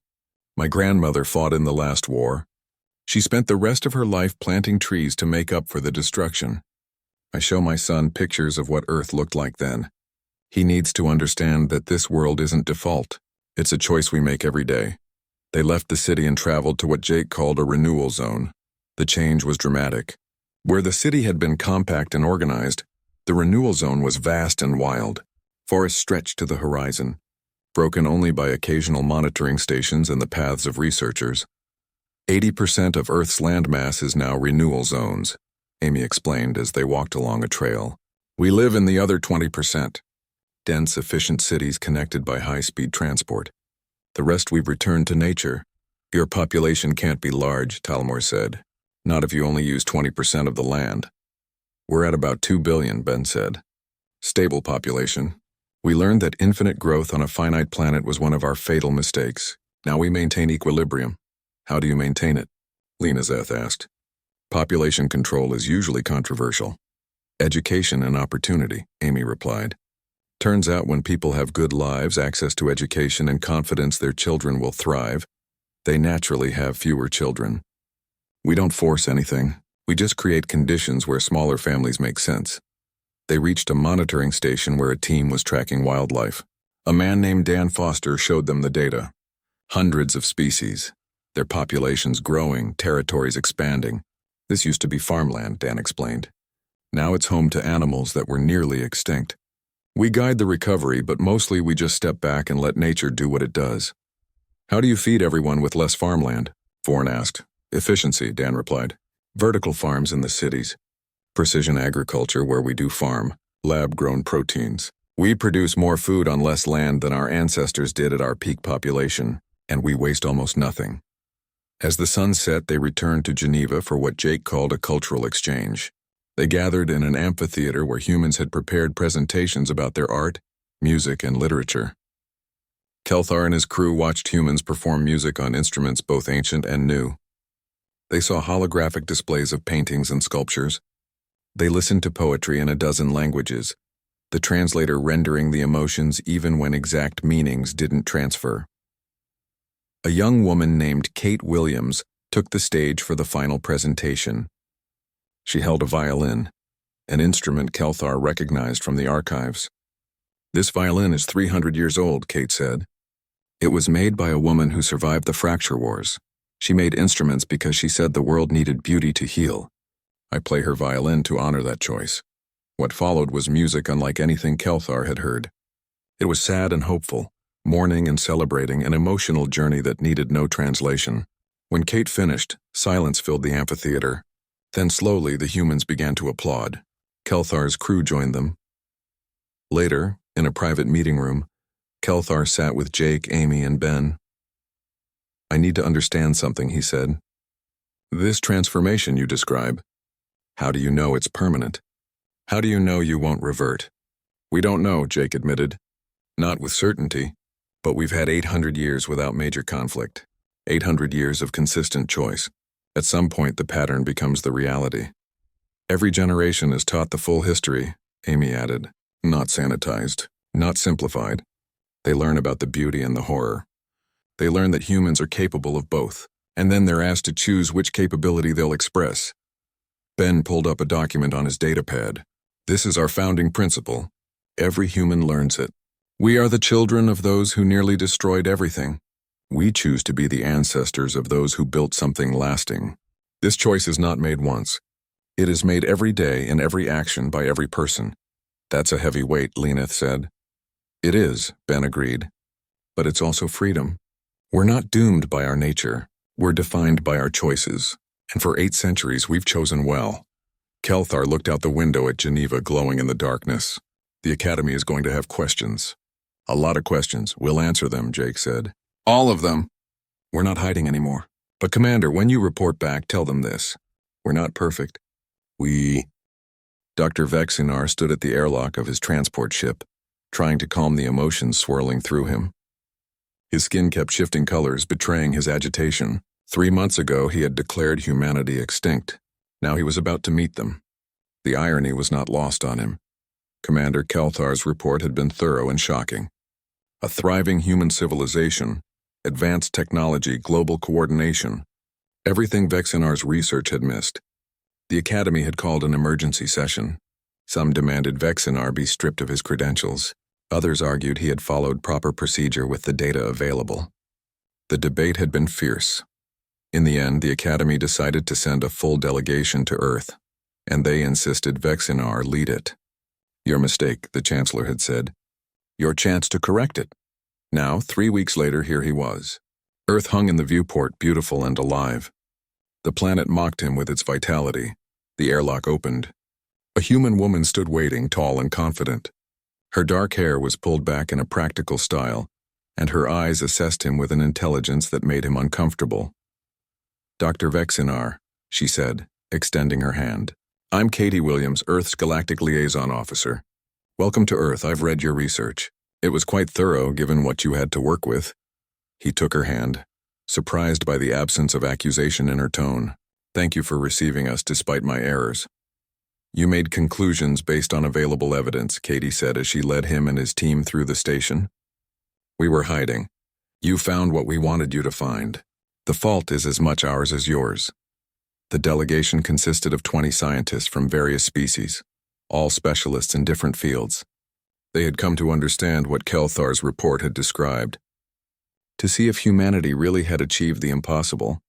My grandmother fought in the last war. She spent the rest of her life planting trees to make up for the destruction. I show my son pictures of what Earth looked like then. He needs to understand that this world isn't default. It's a choice we make every day. They left the city and traveled to what Jake called a renewal zone. The change was dramatic. Where the city had been compact and organized, the renewal zone was vast and wild. Forests stretched to the horizon, broken only by occasional monitoring stations and the paths of researchers. 80% of Earth's landmass is now renewal zones, Amy explained as they walked along a trail. We live in the other 20%. Dense, efficient cities connected by high-speed transport. The rest we've returned to nature. Your population can't be large, Talmor said. Not if you only use 20% of the land. We're at about 2 billion, Ben said. Stable population. We learned that infinite growth on a finite planet was one of our fatal mistakes. Now we maintain equilibrium. How do you maintain it? Lena Zeth asked. Population control is usually controversial. Education and opportunity, Amy replied. Turns out when people have good lives, access to education, and confidence their children will thrive, they naturally have fewer children. We don't force anything. We just create conditions where smaller families make sense. They reached a monitoring station where a team was tracking wildlife. A man named Dan Foster showed them the data. Hundreds of species. Their populations growing, territories expanding. This used to be farmland, Dan explained. Now it's home to animals that were nearly extinct. We guide the recovery, but mostly we just step back and let nature do what it does. How do you feed everyone with less farmland? Foran asked. Efficiency, Dan replied. Vertical farms in the cities. Precision agriculture where we do farm. Lab-grown proteins. We produce more food on less land than our ancestors did at our peak population, and we waste almost nothing. As the sun set, they returned to Geneva for what Jake called a cultural exchange. They gathered in an amphitheater where humans had prepared presentations about their art, music, and literature. Kelthar and his crew watched humans perform music on instruments both ancient and new. They saw holographic displays of paintings and sculptures. They listened to poetry in a dozen languages, the translator rendering the emotions even when exact meanings didn't transfer. A young woman named Kate Williams took the stage for the final presentation. She held a violin, an instrument Kelthar recognized from the archives. This violin is 300 years old, Kate said. It was made by a woman who survived the fracture wars. She made instruments because she said the world needed beauty to heal. I play her violin to honor that choice. What followed was music unlike anything Kelthar had heard. It was sad and hopeful, mourning and celebrating, an emotional journey that needed no translation. When Kate finished, silence filled the amphitheater. Then slowly the humans began to applaud. Kelthar's crew joined them. Later, in a private meeting room, Kelthar sat with Jake, Amy, and Ben. I need to understand something, he said. This transformation you describe, how do you know it's permanent? How do you know you won't revert? We don't know, Jake admitted. Not with certainty, but we've had 800 years without major conflict. 800 years of consistent choice. At some point, the pattern becomes the reality. Every generation is taught the full history, Amy added. Not sanitized, not simplified. They learn about the beauty and the horror. They learn that humans are capable of both, and then they're asked to choose which capability they'll express. Ben pulled up a document on his datapad. This is our founding principle. Every human learns it. We are the children of those who nearly destroyed everything. We choose to be the ancestors of those who built something lasting. This choice is not made once. It is made every day in every action by every person. That's a heavy weight, Leneth said. It is, Ben agreed. But it's also freedom. We're not doomed by our nature. We're defined by our choices. And for 8 centuries, we've chosen well. Kelthar looked out the window at Geneva glowing in the darkness. The Academy is going to have questions. A lot of questions. We'll answer them, Jake said. All of them. We're not hiding anymore. But Commander, when you report back, tell them this. We're not perfect. We... Dr. Vexinar stood at the airlock of his transport ship, trying to calm the emotions swirling through him. His skin kept shifting colors, betraying his agitation. 3 months ago, he had declared humanity extinct. Now he was about to meet them. The irony was not lost on him. Commander Kelthar's report had been thorough and shocking. A thriving human civilization, advanced technology, global coordination. Everything Vexinar's research had missed. The Academy had called an emergency session. Some demanded Vexinar be stripped of his credentials. Others argued he had followed proper procedure with the data available. The debate had been fierce. In the end, the Academy decided to send a full delegation to Earth, and they insisted Vexinar lead it. "Your mistake," the Chancellor had said. "Your chance to correct it." Now, 3 weeks later, here he was. Earth hung in the viewport, beautiful and alive. The planet mocked him with its vitality. The airlock opened. A human woman stood waiting, tall and confident. Her dark hair was pulled back in a practical style, and her eyes assessed him with an intelligence that made him uncomfortable. "Dr. Vexinar," she said, extending her hand. "I'm Katie Williams, Earth's Galactic Liaison Officer. Welcome to Earth. I've read your research. It was quite thorough, given what you had to work with." He took her hand, surprised by the absence of accusation in her tone. "Thank you for receiving us despite my errors." "You made conclusions based on available evidence," Katie said as she led him and his team through the station. "We were hiding. You found what we wanted you to find. The fault is as much ours as yours." The delegation consisted of 20 scientists from various species, all specialists in different fields. They had come to understand what Kelthar's report had described. To see if humanity really had achieved the impossible,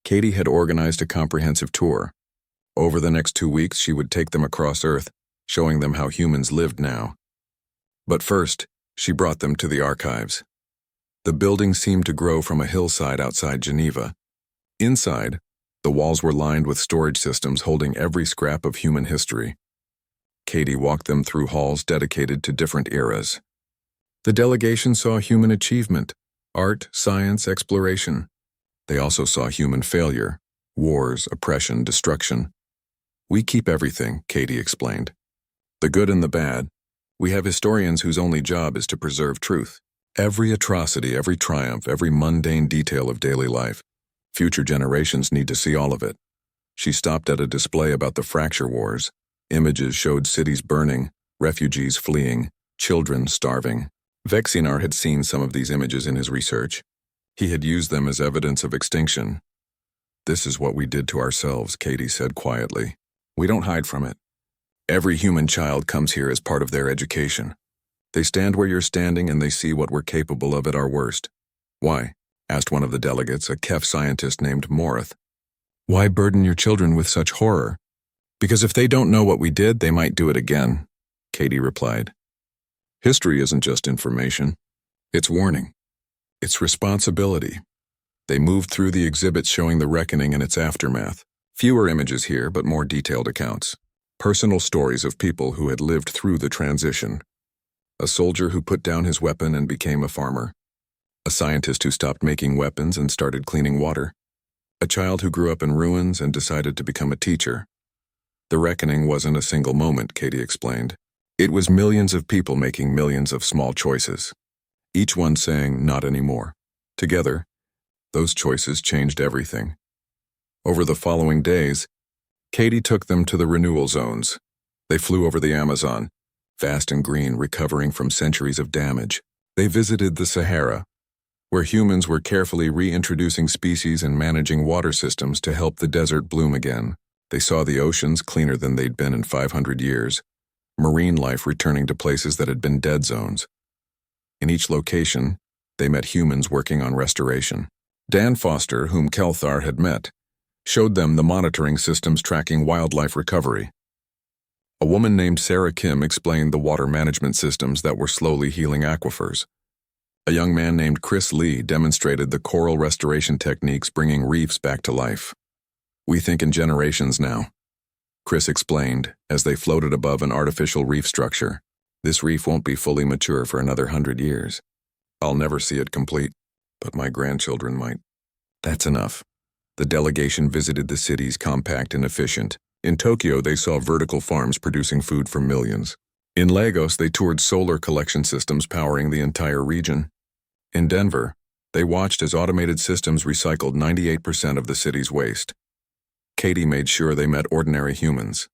Katie had organized a comprehensive tour. Over the next 2 weeks, she would take them across Earth, showing them how humans lived now. But first, she brought them to the archives. The building seemed to grow from a hillside outside Geneva. Inside, the walls were lined with storage systems holding every scrap of human history. Katie walked them through halls dedicated to different eras. The delegation saw human achievement, art, science, exploration. They also saw human failure, wars, oppression, destruction. "We keep everything," Katie explained. "The good and the bad. We have historians whose only job is to preserve truth. Every atrocity, every triumph, every mundane detail of daily life. Future generations need to see all of it." She stopped at a display about the fracture wars. Images showed cities burning, refugees fleeing, children starving. Vexinar had seen some of these images in his research. He had used them as evidence of extinction. "This is what we did to ourselves," Katie said quietly. "We don't hide from it. Every human child comes here as part of their education. They stand where you're standing and they see what we're capable of at our worst." "Why?" asked one of the delegates, a Kef scientist named Morith. "Why burden your children with such horror?" "Because if they don't know what we did, they might do it again," Katie replied. "History isn't just information. It's warning. It's responsibility." They moved through the exhibits showing the reckoning and its aftermath. Fewer images here, but more detailed accounts. Personal stories of people who had lived through the transition. A soldier who put down his weapon and became a farmer. A scientist who stopped making weapons and started cleaning water. A child who grew up in ruins and decided to become a teacher. The reckoning wasn't a single moment, Katie explained. It was millions of people making millions of small choices. Each one saying, "Not anymore." Together, those choices changed everything. Over the following days, Katie took them to the renewal zones. They flew over the Amazon, vast and green, recovering from centuries of damage. They visited the Sahara, where humans were carefully reintroducing species and managing water systems to help the desert bloom again. They saw the oceans cleaner than they'd been in 500 years, marine life returning to places that had been dead zones. In each location, they met humans working on restoration. Dan Foster, whom Kelthar had met, showed them the monitoring systems tracking wildlife recovery. A woman named Sarah Kim explained the water management systems that were slowly healing aquifers. A young man named Chris Lee demonstrated the coral restoration techniques bringing reefs back to life. "We think in generations now," Chris explained as they floated above an artificial reef structure. "This reef won't be fully mature for another 100 years. I'll never see it complete, but my grandchildren might." That's enough. The delegation visited the cities, compact and efficient, In Tokyo, they saw vertical farms producing food for millions. In Lagos, they toured solar collection systems powering the entire region. In Denver, they watched as automated systems recycled 98% of the city's waste. Katie made sure they met ordinary humans.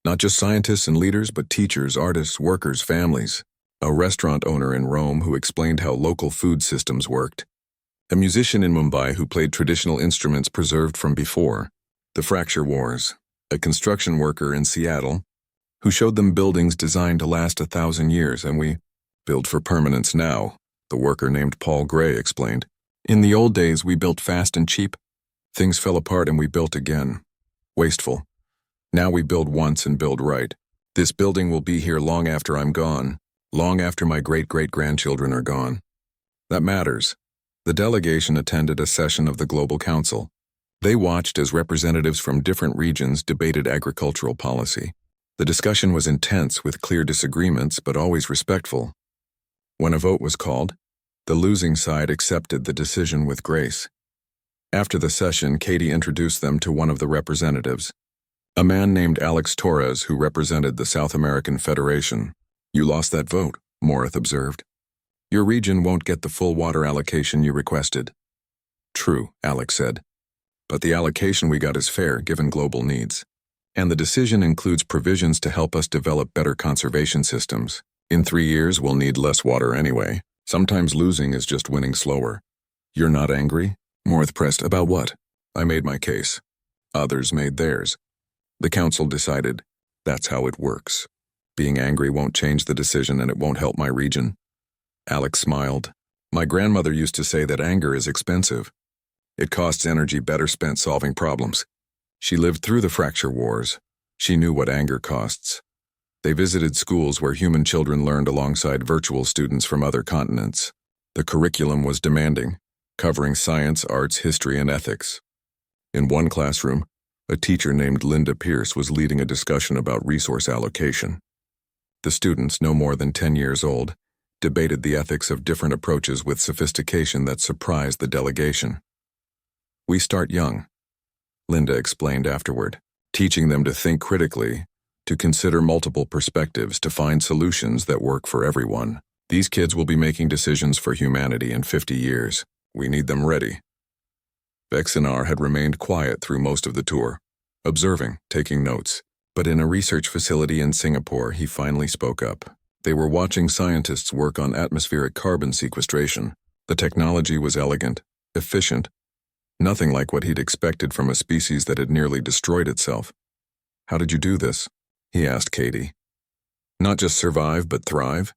Not just scientists and leaders, but teachers, artists, workers, families. A restaurant owner in Rome who explained how local food systems worked. A musician in Mumbai who played traditional instruments preserved from before the fracture wars. A construction worker in Seattle who showed them buildings designed to last 1,000 years, and we build for permanence now, the worker named Paul Gray explained. In the old days, we built fast and cheap. Things fell apart and we built again. Wasteful. Now we build once and build right. This building will be here long after I'm gone, long after my great-great-grandchildren are gone. That matters. The delegation attended a session of the Global Council. They watched as representatives from different regions debated agricultural policy. The discussion was intense with clear disagreements, but always respectful. When a vote was called, the losing side accepted the decision with grace. After the session, Katie introduced them to one of the representatives, a man named Alex Torres who represented the South American Federation. You lost that vote, Morith observed. Your region won't get the full water allocation you requested. True, Alex said. But the allocation we got is fair given global needs. And the decision includes provisions to help us develop better conservation systems. In 3 years, we'll need less water anyway. Sometimes losing is just winning slower. You're not angry? Morith pressed. About what? I made my case. Others made theirs. The council decided, that's how it works. Being angry won't change the decision and it won't help my region. Alex smiled. My grandmother used to say that anger is expensive. It costs energy better spent solving problems. She lived through the fracture wars. She knew what anger costs. They visited schools where human children learned alongside virtual students from other continents. The curriculum was demanding, covering science, arts, history, and ethics. In one classroom, a teacher named Linda Pierce was leading a discussion about resource allocation. The students, no more than 10 years old, debated the ethics of different approaches with sophistication that surprised the delegation. We start young, Linda explained afterward, teaching them to think critically, to consider multiple perspectives, to find solutions that work for everyone. These kids will be making decisions for humanity in 50 years. We need them ready. Vexinar had remained quiet through most of the tour, observing, taking notes. But in a research facility in Singapore, he finally spoke up. They were watching scientists work on atmospheric carbon sequestration. The technology was elegant, efficient, nothing like what he'd expected from a species that had nearly destroyed itself. How did you do this? He asked Katie. Not just survive, but thrive?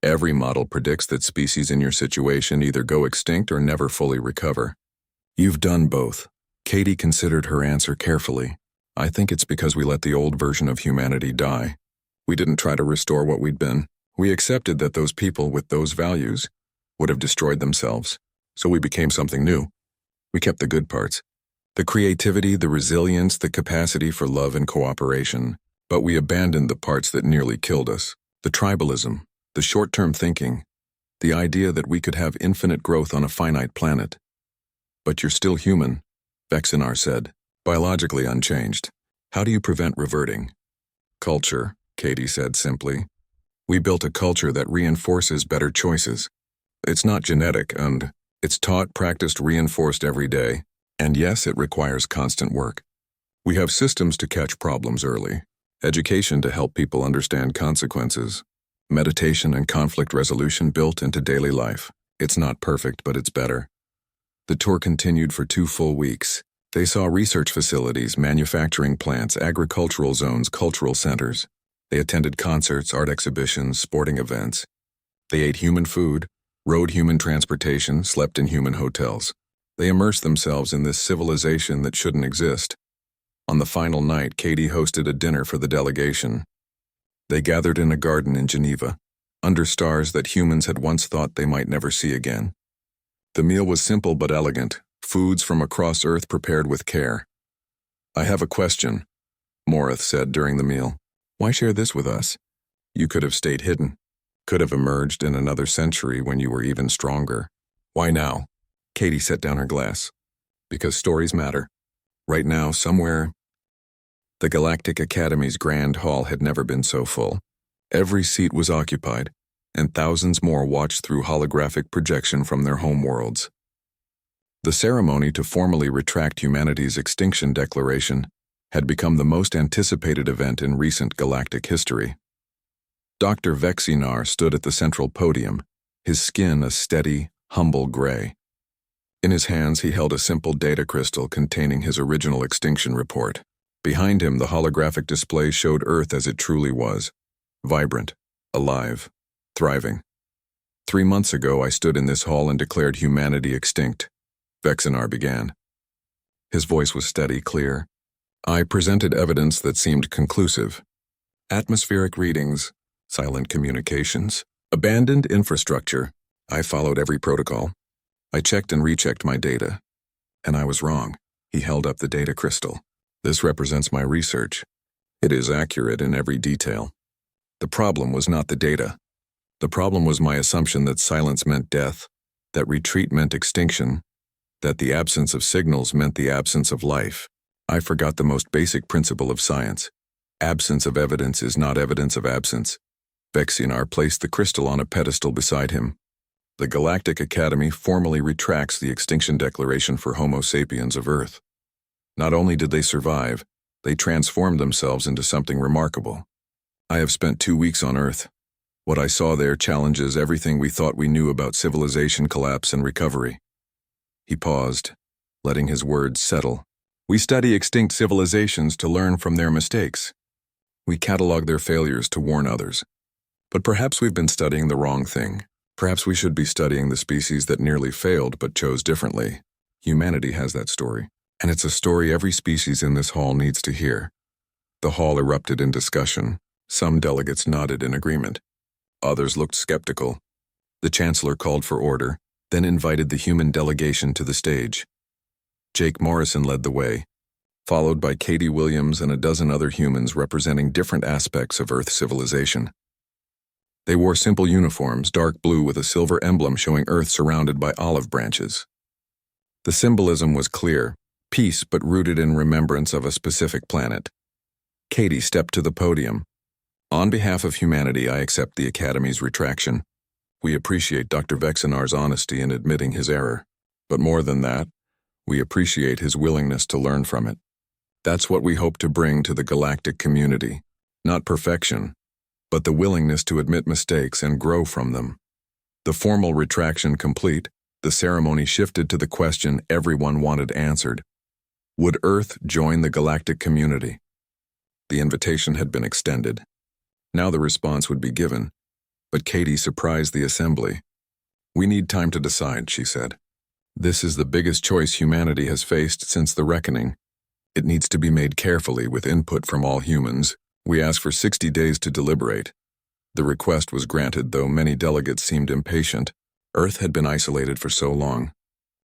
Every model predicts that species in your situation either go extinct or never fully recover. You've done both. Katie considered her answer carefully. I think it's because we let the old version of humanity die. We didn't try to restore what we'd been. We accepted that those people with those values would have destroyed themselves, so we became something new. We kept the good parts. The creativity, the resilience, the capacity for love and cooperation, but we abandoned the parts that nearly killed us. The tribalism, the short-term thinking, the idea that we could have infinite growth on a finite planet. But you're still human, Vexinar said, biologically unchanged. How do you prevent reverting? Culture, Katie said simply. We built a culture that reinforces better choices. It's not genetic, and it's taught, practiced, reinforced every day. And yes, it requires constant work. We have systems to catch problems early, education to help people understand consequences, meditation and conflict resolution built into daily life. It's not perfect, but it's better. The tour continued for 2 full weeks. They saw research facilities, manufacturing plants, agricultural zones, cultural centers. They attended concerts, art exhibitions, sporting events. They ate human food, rode human transportation, slept in human hotels. They immersed themselves in this civilization that shouldn't exist. On the final night, Katie hosted a dinner for the delegation. They gathered in a garden in Geneva, under stars that humans had once thought they might never see again. The meal was simple but elegant, foods from across Earth prepared with care. I have a question, Morith said during the meal. Why share this with us? You could have stayed hidden, could have emerged in another century when you were even stronger. Why now? Katie set down her glass. Because stories matter. Right now, somewhere The Galactic Academy's Grand Hall had never been so full. Every seat was occupied, and thousands more watched through holographic projection from their homeworlds. The ceremony to formally retract humanity's Extinction Declaration had become the most anticipated event in recent galactic history. Dr. Vexinar stood at the central podium, his skin a steady, humble gray. In his hands he held a simple data crystal containing his original extinction report. Behind him, the holographic display showed Earth as it truly was, vibrant, alive, thriving. 3 months ago, I stood in this hall and declared humanity extinct, Vexinar began. His voice was steady, clear. I presented evidence that seemed conclusive. Atmospheric readings, silent communications, abandoned infrastructure. I followed every protocol. I checked and rechecked my data. And I was wrong. He held up the data crystal. This represents my research. It is accurate in every detail. The problem was not the data. The problem was my assumption that silence meant death, that retreat meant extinction, that the absence of signals meant the absence of life. I forgot the most basic principle of science. Absence of evidence is not evidence of absence. Vexinar placed the crystal on a pedestal beside him. The Galactic Academy formally retracts the Extinction Declaration for Homo sapiens of Earth. Not only did they survive, they transformed themselves into something remarkable. I have spent 2 weeks on Earth. What I saw there challenges everything we thought we knew about civilization collapse and recovery. He paused, letting his words settle. We study extinct civilizations to learn from their mistakes. We catalog their failures to warn others. But perhaps we've been studying the wrong thing. Perhaps we should be studying the species that nearly failed but chose differently. Humanity has that story. And it's a story every species in this hall needs to hear. The hall erupted in discussion. Some delegates nodded in agreement. Others looked skeptical. The Chancellor called for order, then invited the human delegation to the stage. Jake Morrison led the way, followed by Katie Williams and a dozen other humans representing different aspects of Earth civilization. They wore simple uniforms, dark blue with a silver emblem showing Earth surrounded by olive branches. The symbolism was clear. Peace, but rooted in remembrance of a specific planet. Katie stepped to the podium. On behalf of humanity, I accept the Academy's retraction. We appreciate Dr. Vexinar's honesty in admitting his error. But more than that, we appreciate his willingness to learn from it. That's what we hope to bring to the galactic community. Not perfection, but the willingness to admit mistakes and grow from them. The formal retraction complete, the ceremony shifted to the question everyone wanted answered. Would Earth join the galactic community? The invitation had been extended. Now the response would be given, but Katie surprised the assembly. We need time to decide, she said. This is the biggest choice humanity has faced since the reckoning. It needs to be made carefully with input from all humans. We ask for 60 days to deliberate. The request was granted, though many delegates seemed impatient. Earth had been isolated for so long.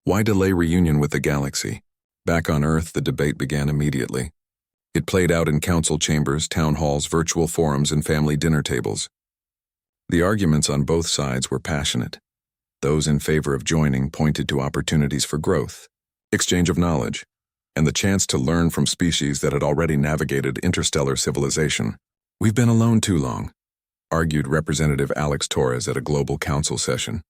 Why delay reunion with the galaxy? Back on Earth, the debate began immediately. It played out in council chambers, town halls, virtual forums, and family dinner tables. The arguments on both sides were passionate. Those in favor of joining pointed to opportunities for growth, exchange of knowledge, and the chance to learn from species that had already navigated interstellar civilization. We've been alone too long, argued Representative Alex Torres at a global council session.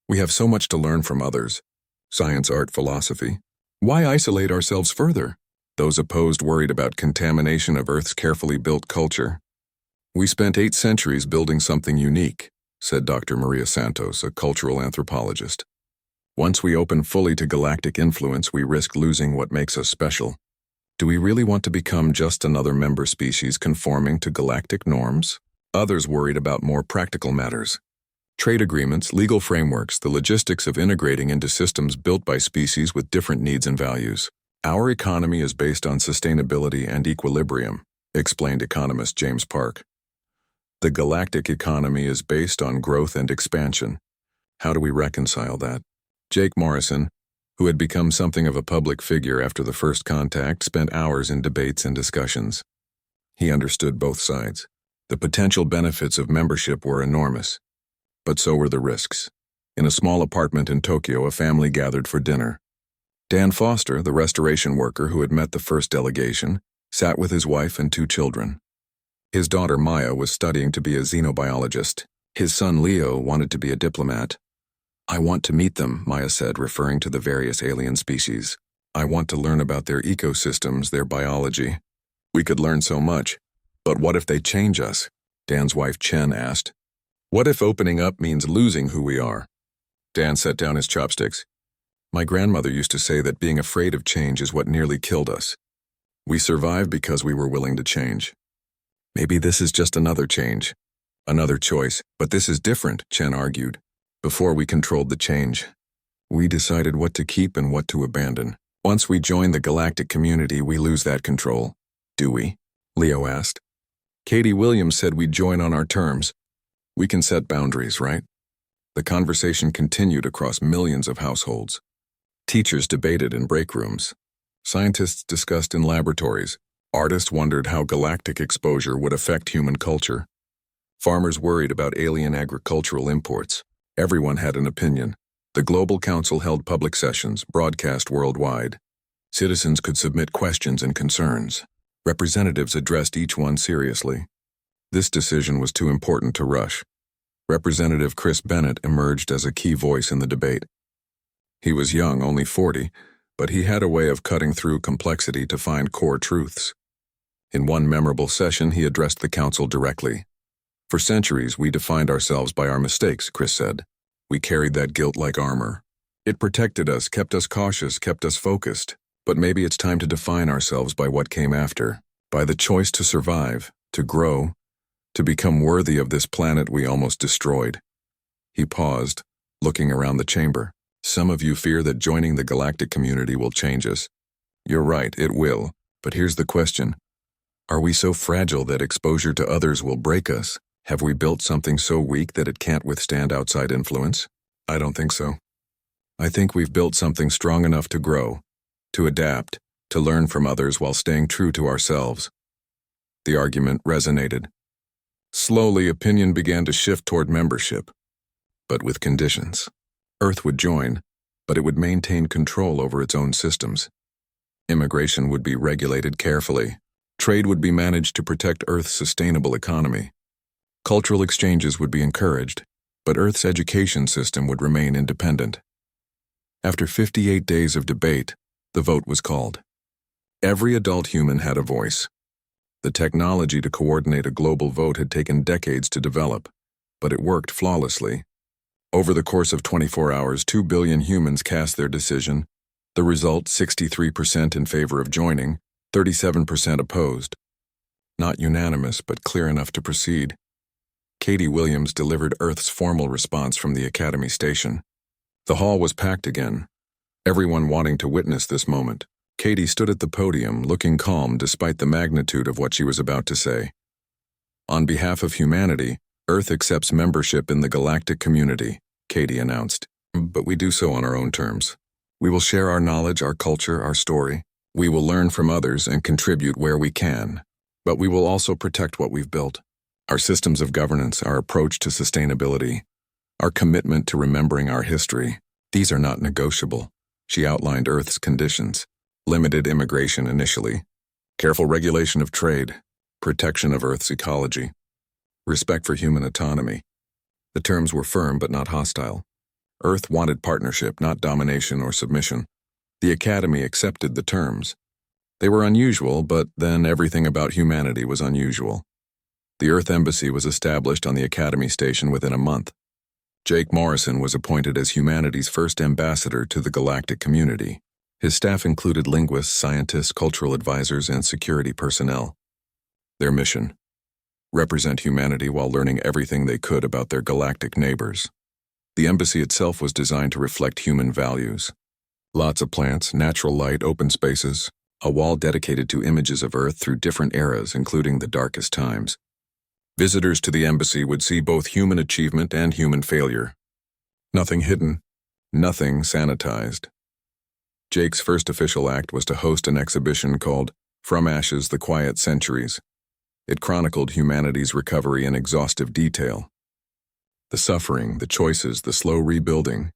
We have so much to learn from others. Science, art, philosophy. Why isolate ourselves further? Those opposed worried about contamination of Earth's carefully built culture. We spent 8 centuries building something unique, said Dr. Maria Santos, a cultural anthropologist. Once we open fully to galactic influence, we risk losing what makes us special. Do we really want to become just another member species conforming to galactic norms? Others worried about more practical matters. Trade agreements, legal frameworks, the logistics of integrating into systems built by species with different needs and values. Our economy is based on sustainability and equilibrium, explained economist James Park. The galactic economy is based on growth and expansion. How do we reconcile that? Jake Morrison, who had become something of a public figure after the first contact, spent hours in debates and discussions. He understood both sides. The potential benefits of membership were enormous. But so were the risks. In a small apartment in Tokyo, a family gathered for dinner. Dan Foster, the restoration worker who had met the first delegation, sat with his wife and 2 children. His daughter Maya was studying to be a xenobiologist. His son Leo wanted to be a diplomat. "I want to meet them," Maya said, referring to the various alien species. "I want to learn about their ecosystems, their biology. We could learn so much. But what if they change us?" Dan's wife Chen asked. "What if opening up means losing who we are?" Dan set down his chopsticks. "My grandmother used to say that being afraid of change is what nearly killed us. We survived because we were willing to change. Maybe this is just another change, another choice, but this is different," Chen argued. "Before we controlled the change, we decided what to keep and what to abandon. Once we join the galactic community, we lose that control. Do we?" Leo asked. "Katie Williams said we'd join on our terms. We can set boundaries, right?" The conversation continued across millions of households. Teachers debated in break rooms. Scientists discussed in laboratories. Artists wondered how galactic exposure would affect human culture. Farmers worried about alien agricultural imports. Everyone had an opinion. The Global Council held public sessions, broadcast worldwide. Citizens could submit questions and concerns. Representatives addressed each one seriously. This decision was too important to rush. Representative Chris Bennett emerged as a key voice in the debate. He was young, only 40, but he had a way of cutting through complexity to find core truths. In one memorable session, he addressed the council directly. "For centuries, we defined ourselves by our mistakes," Chris said. "We carried that guilt like armor. It protected us, kept us cautious, kept us focused. But maybe it's time to define ourselves by what came after, by the choice to survive, to grow, to become worthy of this planet we almost destroyed." He paused, looking around the chamber. "Some of you fear that joining the galactic community will change us. You're right, it will. But here's the question. Are we so fragile that exposure to others will break us? Have we built something so weak that it can't withstand outside influence? I don't think so. I think we've built something strong enough to grow, to adapt, to learn from others while staying true to ourselves." The argument resonated. Slowly, opinion began to shift toward membership, but with conditions. Earth would join, but it would maintain control over its own systems. Immigration would be regulated carefully. Trade would be managed to protect Earth's sustainable economy. Cultural exchanges would be encouraged, but Earth's education system would remain independent. After 58 days of debate, the vote was called. Every adult human had a voice. The technology to coordinate a global vote had taken decades to develop, but it worked flawlessly. Over the course of 24 hours, 2 billion humans cast their decision. The result, 63% in favor of joining, 37% opposed. Not unanimous, but clear enough to proceed. Katie Williams delivered Earth's formal response from the Academy station. The hall was packed again, everyone wanting to witness this moment. Katie stood at the podium, looking calm despite the magnitude of what she was about to say. "On behalf of humanity, Earth accepts membership in the galactic community," Katie announced. "But we do so on our own terms. We will share our knowledge, our culture, our story. We will learn from others and contribute where we can. But we will also protect what we've built. Our systems of governance, our approach to sustainability, our commitment to remembering our history. These are not negotiable." She outlined Earth's conditions. Limited immigration initially. Careful regulation of trade. Protection of Earth's ecology. Respect for human autonomy. The terms were firm but not hostile. Earth wanted partnership, not domination or submission. The Academy accepted the terms. They were unusual, but then everything about humanity was unusual. The Earth Embassy was established on the Academy station within a month. Jake Morrison was appointed as humanity's first ambassador to the galactic community. His staff included linguists, scientists, cultural advisors, and security personnel. Their mission: represent humanity while learning everything they could about their galactic neighbors. The embassy itself was designed to reflect human values. Lots of plants, natural light, open spaces, a wall dedicated to images of Earth through different eras, including the darkest times. Visitors to the embassy would see both human achievement and human failure. Nothing hidden, nothing sanitized. Jake's first official act was to host an exhibition called From Ashes: The Quiet Centuries. It chronicled humanity's recovery in exhaustive detail. The suffering, the choices, the slow rebuilding.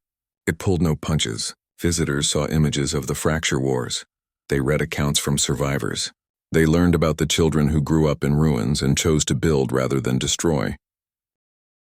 It pulled no punches. Visitors saw images of the fracture wars. They read accounts from survivors. They learned about the children who grew up in ruins and chose to build rather than destroy.